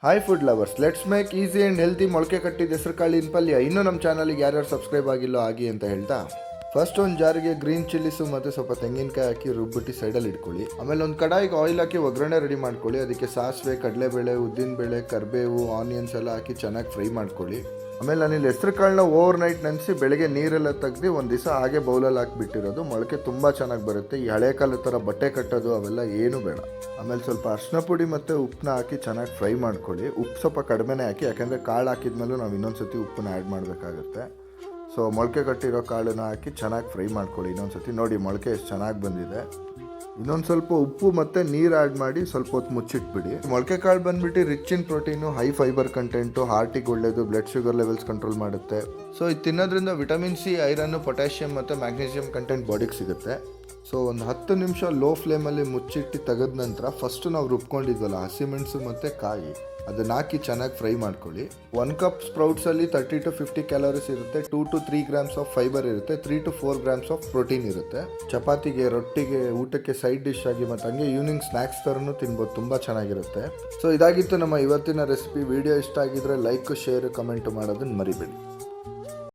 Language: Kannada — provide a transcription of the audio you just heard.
Hi food lovers, let's make easy and healthy ಮೊಳಕೆ ಕಟ್ಟಿದ ಹೆಸರು ಕಾಳಿನ ಪಲ್ಯ. ಇನ್ನೂ ನಮ್ಮ ಚಾನಲ್ಗೆ ಯಾರ್ಯಾರು ಸಬ್ಸ್ಕ್ರೈಬ್ ಆಗಿಲ್ಲೋ ಆಗಿ ಅಂತ ಹೇಳ್ತಾ, ಫಸ್ಟ್ ಒಂದು ಜಾರಿಗೆ ಗ್ರೀನ್ ಚಿಲ್ಲಿಸು ಮತ್ತು ಸ್ವಲ್ಪ ತೆಂಗಿನಕಾಯಿ ಹಾಕಿ ರುಬ್ಬಿಟ್ಟು ಸೈಡಲ್ಲಿ ಇಟ್ಕೊಳ್ಳಿ. ಆಮೇಲೆ ಒಂದು ಕಡಾಯಿಗೆ ಆಯಿಲ್ ಹಾಕಿ ಒಗ್ಗರಣೆ ರೆಡಿ ಮಾಡ್ಕೊಳ್ಳಿ. ಅದಕ್ಕೆ ಸಾಸಿವೆ, ಕಡಲೆಬೇಳೆ, ಉದ್ದಿನಬೇಳೆ, ಕರಿಬೇವು, ಆನಿಯನ್ಸ್ ಎಲ್ಲ ಹಾಕಿ ಚೆನ್ನಾಗಿ ಫ್ರೈ ಮಾಡ್ಕೊಳ್ಳಿ. ಆಮೇಲೆ ನಾನಿಲ್ಲಿ ಹೆಸರು ಕಾಳನ್ನ ಓವರ್ ನೈಟ್ ನೆನೆಸಿ ಬೆಳಗ್ಗೆ ನೀರೆಲ್ಲ ತೆಗ್ದು ಒಂದು ದಿವಸ ಹಾಗೆ ಬೌಲಲ್ಲಿ ಹಾಕಿಬಿಟ್ಟಿರೋದು. ಮೊಳಕೆ ತುಂಬ ಚೆನ್ನಾಗಿ ಬರುತ್ತೆ. ಈ ಹಳೆ ಕಾಲದ ಥರ ಬಟ್ಟೆ ಕಟ್ಟೋದು ಅವೆಲ್ಲ ಏನೂ ಬೇಡ. ಆಮೇಲೆ ಸ್ವಲ್ಪ ಅರಿಶಿನ ಪುಡಿ ಮತ್ತು ಉಪ್ಪನ್ನ ಹಾಕಿ ಚೆನ್ನಾಗಿ ಫ್ರೈ ಮಾಡ್ಕೊಳ್ಳಿ. ಉಪ್ಪು ಸ್ವಲ್ಪ ಕಡಿಮೆನೇ ಹಾಕಿ, ಯಾಕೆಂದರೆ ಕಾಳು ಹಾಕಿದ್ಮೇಲೂ ನಾವು ಇನ್ನೊಂದು ಸತಿ ಉಪ್ಪನ್ನ ಆ್ಯಡ್ ಮಾಡಬೇಕಾಗತ್ತೆ. ಸೊ ಮೊಳಕೆ ಕಟ್ಟಿರೋ ಕಾಳನ್ನ ಹಾಕಿ ಚೆನ್ನಾಗಿ ಫ್ರೈ ಮಾಡ್ಕೊಳ್ಳಿ. ಇನ್ನೊಂದು ಸತಿ ನೋಡಿ ಮೊಳಕೆ ಎಷ್ಟು ಚೆನ್ನಾಗಿ ಬಂದಿದೆ. ಇನ್ನೊಂದು ಸ್ವಲ್ಪ ಉಪ್ಪು ಮತ್ತು ನೀರು ಆ್ಯಡ್ ಮಾಡಿ ಸ್ವಲ್ಪ ಹೊತ್ತು ಮುಚ್ಚಿಟ್ಬಿಡಿ. ಮೊಳಕೆ ಕಾಳು ಬಂದುಬಿಟ್ಟು rich in protein, high fibre content, ಹಾರ್ಟಿಗೆ ಒಳ್ಳೆಯದು, ಬ್ಲಡ್ ಶುಗರ್ ಲೆವೆಲ್ಸ್ ಕಂಟ್ರೋಲ್ ಮಾಡುತ್ತೆ. ಸೊ ಇದು ತಿನ್ನೋದ್ರಿಂದ ವಿಟಮಿನ್ ಸಿ, ಐರನ್ನು, ಪೊಟ್ಯಾಷಿಯಮ್ ಮತ್ತು ಮ್ಯಾಗ್ನೀಷಿಯಮ್ ಕಂಟೆಂಟ್ ಬಾಡಿಗೆ ಸಿಗುತ್ತೆ. ಸೊ ಒಂದು 10 ನಿಮಿಷ ಲೋ ಫ್ಲೇಮಲ್ಲಿ ಮುಚ್ಚಿಟ್ಟು ತೆಗೆದ ನಂತರ ಫಸ್ಟು ನಾವು ರುಬ್ಕೊಂಡಿದ್ವಲ್ಲ ಹಸಿಮೆಣಸು ಮತ್ತು ಕಾಯಿ, ಅದನ್ನು ಹಾಕಿ ಚೆನ್ನಾಗಿ ಫ್ರೈ ಮಾಡ್ಕೊಳ್ಳಿ. 1 ಕಪ್ ಸ್ಪ್ರೌಟ್ಸಲ್ಲಿ 30 to 50 ಕ್ಯಾಲೋರೀಸ್ ಇರುತ್ತೆ. 2 to 3 ಗ್ರಾಮ್ಸ್ ಆಫ್ ಫೈಬರ್ ಇರುತ್ತೆ. 3 to 4 ಗ್ರಾಮ್ಸ್ ಆಫ್ ಪ್ರೋಟೀನ್ ಇರುತ್ತೆ. ಚಪಾತಿಗೆ, ರೊಟ್ಟಿಗೆ, ಊಟಕ್ಕೆ ಸೈಡ್ ಡಿಶ್ ಆಗಿ ಮತ್ತು ಹಂಗೆ ಈವ್ನಿಂಗ್ ಸ್ನ್ಯಾಕ್ಸ್ ಥರನೂ ತಿನ್ಬೋದು. ತುಂಬ ಚೆನ್ನಾಗಿರುತ್ತೆ. ಸೊ ಇದಾಗಿತ್ತು ನಮ್ಮ ಇವತ್ತಿನ ರೆಸಿಪಿ. ವಿಡಿಯೋ ಇಷ್ಟ ಆಗಿದ್ರೆ ಲೈಕ್, ಶೇರ್, ಕಮೆಂಟ್ ಮಾಡೋದನ್ನು ಮರಿಬೇಡಿ.